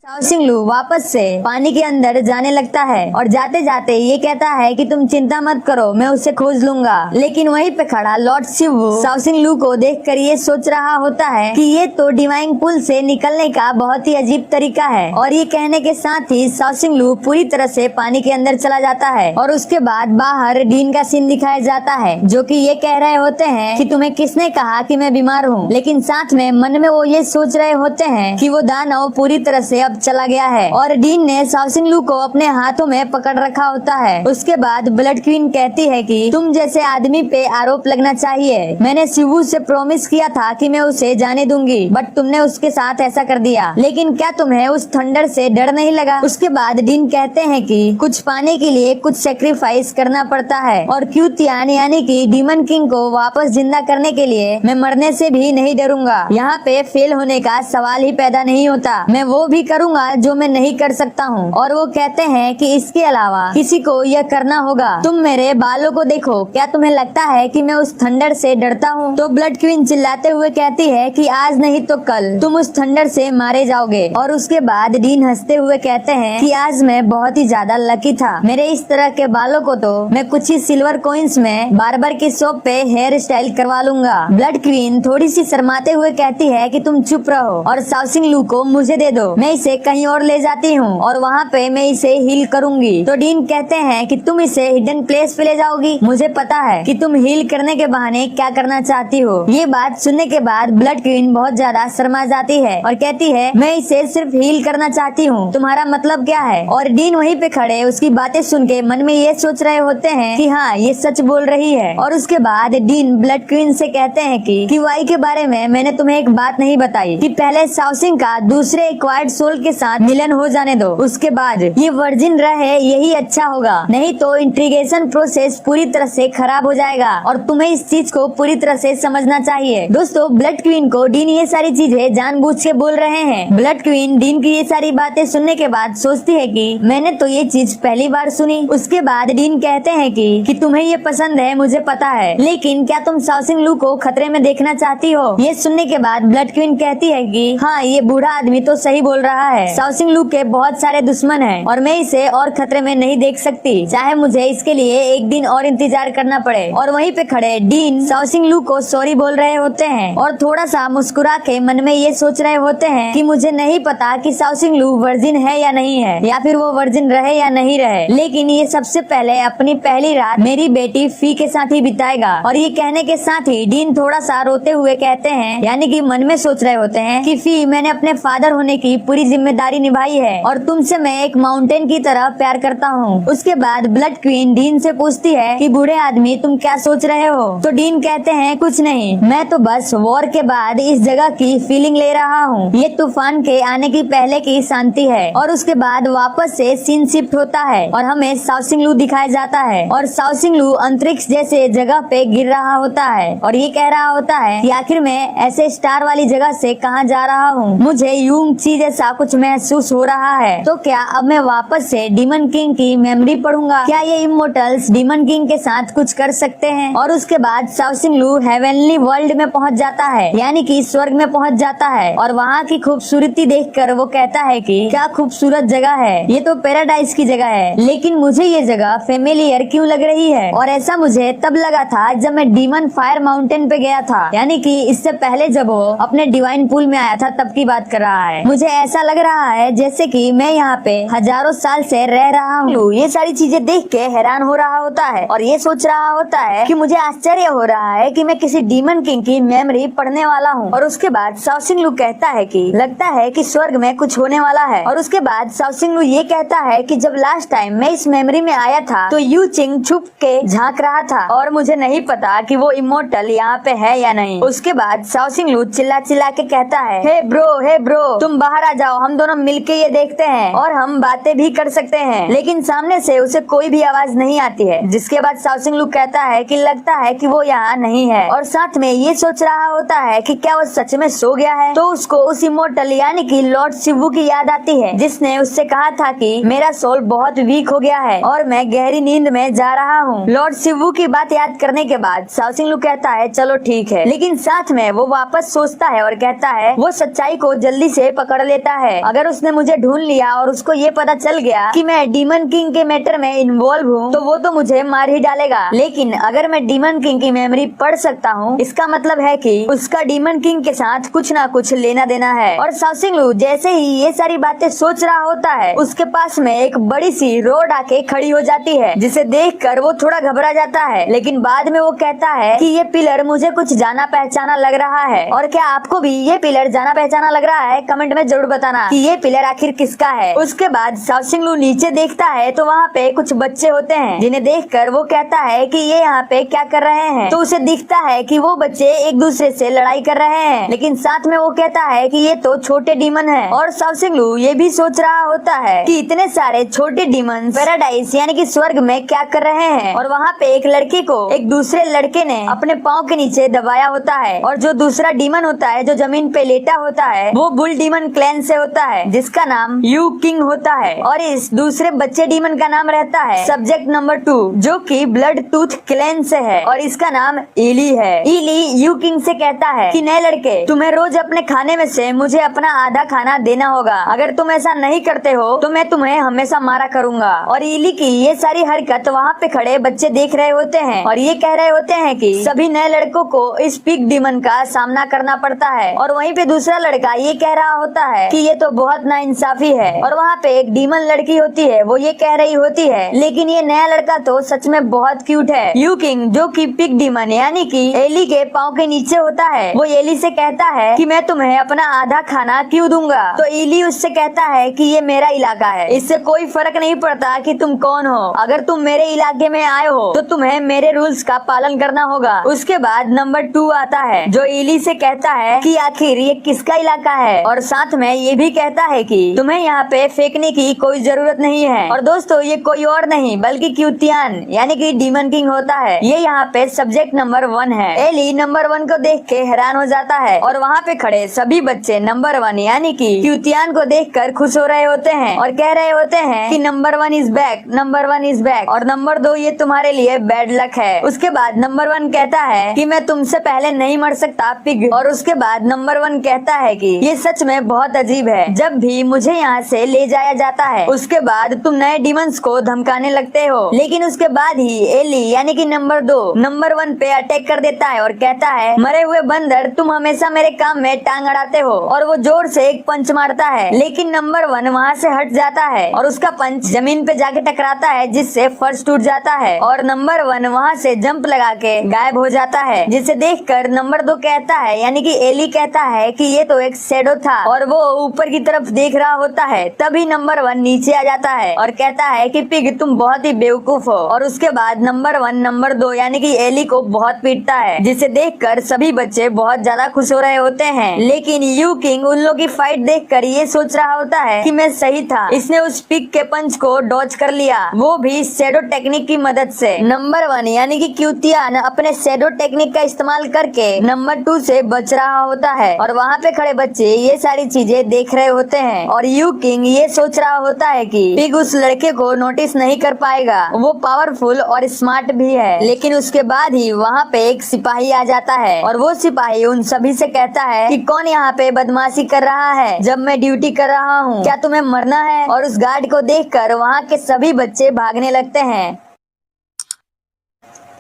Sao सिंगलू वापस से पानी के अंदर जाने लगता है और जाते जाते ये कहता है कि तुम चिंता मत करो, मैं उसे खोज लूंगा। लेकिन वहीं पे खड़ा लॉर्ड शिवू साओ सिंगलू को देखकर ये सोच रहा होता है कि ये तो डिवाइन पुल से निकलने का बहुत ही अजीब तरीका है। और ये कहने के साथ ही साओ सिंगलू पूरी तरह से पानी के अंदर चला जाता है और उसके बाद बाहर डीन का सीन दिखाया जाता है, जो कि ये कह रहे होते हैं कि तुम्हें किसने कहा कि मैं बीमार हूँ। लेकिन साथ में मन में वो ये सोच रहे होते हैं कि वो दानव पूरी तरह से अब चला गया है और डीन ने साओ सिंगलू को अपने हाथों में पकड़ रखा होता है। उसके बाद ब्लड क्वीन कहती है कि तुम जैसे आदमी पे आरोप लगना चाहिए। मैंने शिवू से प्रॉमिस किया था कि मैं उसे जाने दूंगी, बट तुमने उसके साथ ऐसा कर दिया। लेकिन क्या तुम्हें उस थंडर से डर नहीं लगा? उसके बाद डीन कहते हैं कि कुछ पाने के लिए कुछ सेक्रीफाइस करना पड़ता है और क्यूतियान यानी कि डीमन किंग को वापस जिंदा करने के लिए मैं मरने से भी नहीं डरूंगा। यहाँ पे फेल होने का सवाल ही पैदा नहीं होता। मैं वो भी करूंगा जो मैं नहीं कर सकता हूँ। और वो कहते हैं कि इसके अलावा किसी को यह करना होगा। तुम मेरे बालों को देखो, क्या तुम्हें लगता है कि मैं उस थंडर से डरता हूँ? तो ब्लड क्वीन चिल्लाते हुए कहती है कि आज नहीं तो कल तुम उस थंडर से मारे जाओगे। और उसके बाद डीन हंसते हुए कहते हैं कि आज मैं बहुत ही ज्यादा लकी था। मेरे इस तरह के बालों को तो मैं कुछ ही सिल्वर कॉइन्स में बार्बर की शॉप पे हेयर स्टाइल करवा लूंगा। ब्लड क्वीन थोड़ी सी शर्माते हुए कहती है कि तुम चुप रहो और साओ सिंगलू को मुझे दे दो, मैं इसे कहीं और ले जाती हूँ और वहाँ पे मैं इसे हील करूंगी। तो डीन कहते हैं कि तुम इसे हिडन प्लेस पे ले जाओगी। मुझे पता है कि तुम हील करने के बहाने क्या करना चाहती हो। ये बात सुनने के बाद ब्लड क्वीन बहुत ज्यादा शर्मा जाती है और कहती है मैं इसे सिर्फ हील करना चाहती हूँ, तुम्हारा मतलब क्या है? और डीन वहीं पे खड़े उसकी बातें सुन के मन में ये सोच रहे होते हैं कि हाँ ये सच बोल रही है। और उसके बाद डीन ब्लड क्वीन से कहते हैं कि वाई के बारे में मैंने तुम्हें एक बात नहीं बताई कि पहले साओ सिंह का दूसरे एक्वायर्ड सोल के साथ मिलन हो जाने दो, उसके बाद ये वर्जिन रहे यही अच्छा होगा। नहीं तो इंट्रीगेशन प्रोसेस पूरी तरह से खराब हो जाएगा और तुम्हें इस चीज को पूरी तरह से समझना चाहिए। दोस्तों ब्लड क्वीन को डीन ये सारी चीजें जानबूझ के बोल रहे हैं। ब्लड क्वीन डीन की ये सारी बातें सुनने के बाद सोचती है कि मैंने तो ये चीज पहली बार सुनी। उसके बाद डीन कहते हैं कि तुम्हें ये पसंद है मुझे पता है, लेकिन क्या तुम साओ सिंगलू को खतरे में देखना चाहती हो? ये सुनने के बाद ब्लड क्वीन कहती है कि हाँ ये बूढ़ा आदमी तो सही बोल रहा है। साओ सिंगलू के बहुत सारे दुश्मन हैं और मैं इसे और खतरे में नहीं देख सकती, चाहे मुझे इसके लिए एक दिन और इंतजार करना पड़े। और वहीं पे खड़े डीन साओ सिंगलू को सॉरी बोल रहे होते हैं और थोड़ा सा मुस्कुरा के मन में ये सोच रहे होते हैं कि मुझे नहीं पता कि साओ सिंगलू वर्जिन है या नहीं है, या फिर वो वर्जिन रहे या नहीं रहे, लेकिन ये सबसे पहले अपनी पहली रात मेरी बेटी फी के साथ ही बिताएगा। और ये कहने के साथ ही डीन थोड़ा सा रोते हुए कहते हैं, यानी कि मन में सोच रहे होते हैं कि फी मैंने अपने फादर होने की पूरी जिम्मेदारी निभाई है और तुमसे मैं एक माउंटेन की तरह प्यार करता हूँ। उसके बाद ब्लड क्वीन डीन से पूछती है कि बूढ़े आदमी तुम क्या सोच रहे हो? तो डीन कहते हैं कुछ नहीं, मैं तो बस वॉर के बाद इस जगह की फीलिंग ले रहा हूँ। ये तूफान के आने की पहले की शांति है। और उसके बाद वापस से सीन शिफ्ट होता है और हमें साओ सिंगलू दिखाया जाता है और साओ सिंगलू अंतरिक्ष जैसे जगह पे गिर रहा होता है और ये कह रहा होता है कि आखिर मैं ऐसे स्टार वाली जगह से कहाँ जा रहा हूँ, मुझे यूंग ची जैसा कुछ महसूस हो रहा है। तो क्या अब मैं वापस से डीमन किंग की मेमोरी पढ़ूंगा? क्या ये इमोर्टल्स डीमन किंग के साथ कुछ कर सकते हैं? और उसके बाद साओ सिंगलू हेवनली वर्ल्ड में पहुंच जाता है, यानी कि स्वर्ग में पहुंच जाता है और वहाँ की खूबसूरती देखकर वो कहता है कि क्या खूबसूरत जगह है, ये तो पैराडाइज की जगह है, लेकिन मुझे ये जगह फेमिलियर क्यों लग रही है? और ऐसा मुझे तब लगा था जब मैं डीमन फायर माउंटेन पे गया था, यानी कि इससे पहले जब वो अपने डिवाइन पूल में आया था तब की बात कर रहा है। मुझे ऐसा लग रहा है जैसे कि मैं यहाँ पे हजारों साल से रह रहा हूँ। ये सारी चीजें देख के हैरान हो रहा होता है और ये सोच रहा होता है कि मुझे आश्चर्य हो रहा है कि मैं किसी डीमन किंग की मेमोरी पढ़ने वाला हूँ। और उसके बाद साओ सिंगलू कहता है कि लगता है कि स्वर्ग में कुछ होने वाला है। और उसके बाद साओ सिंगलू ये कहता है कि जब लास्ट टाइम मैं इस मेमोरी में आया था तो यू चिंग छुप के झांक रहा था और मुझे नहीं पता कि वो इमोर्टल यहाँ पे है या नहीं। उसके बाद साओ सिंगलू चिल्ला चिल्ला के कहता है हे ब्रो तुम बाहर आ जाओ, हम दोनों मिलके ये देखते हैं और हम बातें भी कर सकते हैं। लेकिन सामने से उसे कोई भी आवाज नहीं आती है। जिसके बाद साओ सिंगलू कहता है कि लगता है कि वो यहाँ नहीं है और साथ में ये सोच रहा होता है कि क्या वो सच में सो गया है। तो उसको उस इमोर्टल यानी कि लॉर्ड शिवू की याद आती है जिसने उससे कहा था कि मेरा सोल बहुत वीक हो गया है और मैं गहरी नींद में जा रहा हूँ। लॉर्ड शिवू की बात याद करने के बाद साओ सिंगलू कहता है चलो ठीक है, लेकिन साथ में वो वापस सोचता है और कहता है वो सच्चाई को जल्दी से पकड़ लेता है है अगर उसने मुझे ढूंढ लिया और उसको ये पता चल गया कि मैं डीमन किंग के मैटर में इन्वॉल्व हूँ तो वो तो मुझे मार ही डालेगा। लेकिन अगर मैं डीमन किंग की मेमोरी पढ़ सकता हूँ इसका मतलब है कि उसका डीमन किंग के साथ कुछ ना कुछ लेना देना है। और शाओसिंग लू जैसे ही ये सारी बातें सोच रहा होता है उसके पास में एक बड़ी सी रोड आके खड़ी हो जाती है जिसे देखकर वो थोड़ा घबरा जाता है। लेकिन बाद में वो कहता है कि ये पिलर मुझे कुछ जाना पहचाना लग रहा है। और क्या आपको भी ये पिलर जाना पहचाना लग रहा है? कमेंट में जरूर बताना कि ये पिलर आखिर किसका है। उसके बाद शाओसिंग लू नीचे देखता है तो वहाँ पे कुछ बच्चे होते हैं जिन्हें देखकर वो कहता है कि ये यहाँ पे क्या कर रहे हैं। तो उसे दिखता है कि वो बच्चे एक दूसरे से लड़ाई कर रहे हैं, लेकिन साथ में वो कहता है कि ये तो छोटे डीमन हैं। और शाओसिंग लू ये भी सोच रहा होता है कि इतने सारे छोटे डीमन पैराडाइज यानी कि स्वर्ग में क्या कर रहे हैं। और वहाँ पे एक लड़की को एक दूसरे लड़के ने अपने पाँव के नीचे दबाया होता है और जो दूसरा डीमन होता है जो जमीन पे लेटा होता है वो बुल डीमन क्लैन से होता है जिसका नाम यू किंग होता है। और इस दूसरे बच्चे डीमन का नाम रहता है सब्जेक्ट नंबर 2 जो कि ब्लड टूथ क्लैन से है और इसका नाम इली है। इली यू किंग से कहता है कि नए लड़के तुम्हें रोज अपने खाने में से मुझे अपना आधा खाना देना होगा, अगर तुम ऐसा नहीं करते हो तो मैं तुम्हें हमेशा मारा करूंगा। और इली की ये सारी हरकत वहाँ पे खड़े बच्चे देख रहे होते हैं और ये कह रहे होते हैं कि सभी नए लड़कों को इस पिग डीमन का सामना करना पड़ता है। और वहीं पे दूसरा लड़का ये कह रहा होता है कि ये तो बहुत नाइंसाफी है। और वहाँ पे एक डीमन लड़की होती है वो ये कह रही होती है लेकिन ये नया लड़का तो सच में बहुत क्यूट है। यू किंग जो कि पिग डीमन यानी कि एली के पाँव के नीचे होता है वो एली से कहता है कि मैं तुम्हें अपना आधा खाना क्यों दूंगा। तो एली उससे कहता है कि ये मेरा इलाका है, इससे कोई फर्क नहीं पड़ता कि तुम कौन हो, अगर तुम मेरे इलाके में आए हो तो तुम्हें मेरे रूल्स का पालन करना होगा। उसके बाद नंबर 2 आता है जो एली से कहता है कि आखिर ये किसका इलाका है और साथ में ये भी कहता है कि तुम्हें यहाँ पे फेंकने की कोई जरूरत नहीं है। और दोस्तों ये कोई और नहीं बल्कि क्यूतियान यानी कि डीमन किंग होता है। ये यहाँ पे सब्जेक्ट नंबर 1 है। एली नंबर 1 को देख के हैरान हो जाता है और वहाँ पे खड़े सभी बच्चे नंबर 1 यानी कि क्यूतियान को देखकर खुश हो रहे होते हैं और कह रहे होते हैं कि number 1 is back, number 1 is back और नंबर 2 ये तुम्हारे लिए बैड लक है। उसके बाद नंबर 1 कहता है कि मैं तुमसे पहले नहीं मर सकता पिग। और उसके बाद नंबर 1 कहता है कि ये सच में बहुत अजीब है, जब भी मुझे यहाँ से ले जाया जाता है उसके बाद तुम नए डीमंस को धमकाने लगते हो। लेकिन उसके बाद ही एली यानी कि नंबर 2 नंबर 1 पे अटैक कर देता है और कहता है मरे हुए बंदर तुम हमेशा मेरे काम में टांग अड़ाते हो। और वो जोर से एक पंच मारता है लेकिन नंबर 1 वहाँ से हट जाता है और उसका पंच जमीन पे जाके टकराता है जिससे फर्श टूट जाता है और नंबर 1 वहाँ से जंप लगा के गायब हो जाता है। जिसे देखकर नंबर 2 कहता है यानी कि एली कहता है कि ये तो एक शैडो था और वो ऊपर की तरफ देख रहा होता है। तभी नंबर 1 नीचे आ जाता है और कहता है कि पिग तुम बहुत ही बेवकूफ हो। और उसके बाद नंबर 1 नंबर 2 यानी कि एली को बहुत पीटता है जिसे देखकर सभी बच्चे बहुत ज्यादा खुश हो रहे होते हैं। लेकिन यू किंग उन लोगों की फाइट देखकर ये सोच रहा होता है कि मैं सही था, इसने उस पिग के पंच को डॉज कर लिया, वो भी शैडो टेक्निक की मदद से। नंबर 1 यानी कि क्यूतियान अपने शैडो टेक्निक का इस्तेमाल करके नंबर 2 से बच रहा होता है और वहाँ पे खड़े बच्चे ये सारी चीजें देख रहे होते हैं। और यू किंग ये सोच रहा होता है कि पिग उस लड़के को नोटिस नहीं कर पाएगा, वो पावरफुल और स्मार्ट भी है। लेकिन उसके बाद ही वहाँ पे एक सिपाही आ जाता है और वो सिपाही उन सभी से कहता है कि कौन यहाँ पे बदमाशी कर रहा है जब मैं ड्यूटी कर रहा हूँ, क्या तुम्हें मरना है। और उस गार्ड को देखकर वहाँ के सभी बच्चे भागने लगते हैं।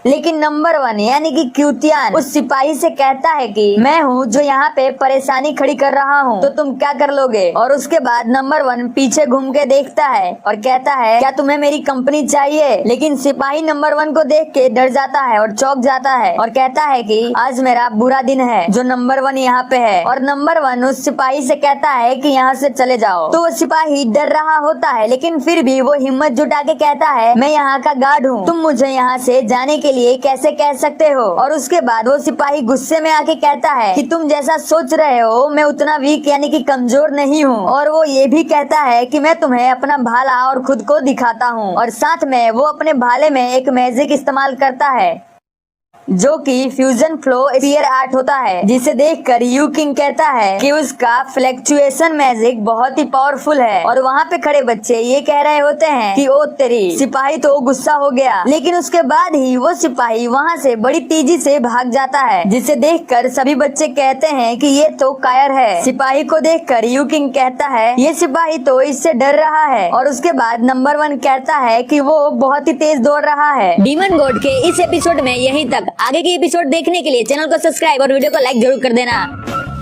लेकिन नंबर 1 यानी कि क्यूतियान उस सिपाही से कहता है कि मैं हूँ जो यहाँ पे परेशानी खड़ी कर रहा हूँ, तो तुम क्या कर लोगे। और उसके बाद नंबर 1 पीछे घूम के देखता है और कहता है क्या तुम्हें मेरी कंपनी चाहिए। लेकिन सिपाही नंबर 1 को देख के डर जाता है और चौंक जाता है और कहता है कि आज मेरा बुरा दिन है जो नंबर 1 यहाँ पे है। और नंबर 1 उस सिपाही से कहता है कि यहाँ से चले जाओ। तो वो सिपाही डर रहा होता है लेकिन फिर भी वो हिम्मत जुटा के कहता है मैं यहाँ का गार्ड हूँ, तुम मुझे यहाँ से जाने के लिए कैसे कह सकते हो। और उसके बाद वो सिपाही गुस्से में आके कहता है कि तुम जैसा सोच रहे हो मैं उतना वीक यानी कि कमजोर नहीं हूँ। और वो ये भी कहता है कि मैं तुम्हें अपना भाला और खुद को दिखाता हूँ। और साथ में वो अपने भाले में एक मैजिक इस्तेमाल करता है जो कि फ्यूजन फ्लो स्फीयर आर्ट होता है, जिसे देखकर यू किंग कहता है कि उसका फ्लक्चुएशन मैजिक बहुत ही पावरफुल है। और वहाँ पे खड़े बच्चे ये कह रहे होते हैं कि ओ तेरी। सिपाही तो गुस्सा हो गया, लेकिन उसके बाद ही वो सिपाही वहाँ से बड़ी तेजी से भाग जाता है, जिसे देखकर सभी बच्चे कहते हैं कि ये तो कायर है। सिपाही को देखकर यू किंग कहता है ये सिपाही तो इससे डर रहा है। और उसके बाद नंबर 1 कहता है कि वो बहुत ही तेज दौड़ रहा है। डीमन गॉड के इस एपिसोड में यहीं तक। आगे के एपिसोड देखने के लिए चैनल को सब्सक्राइब और वीडियो को लाइक जरूर कर देना।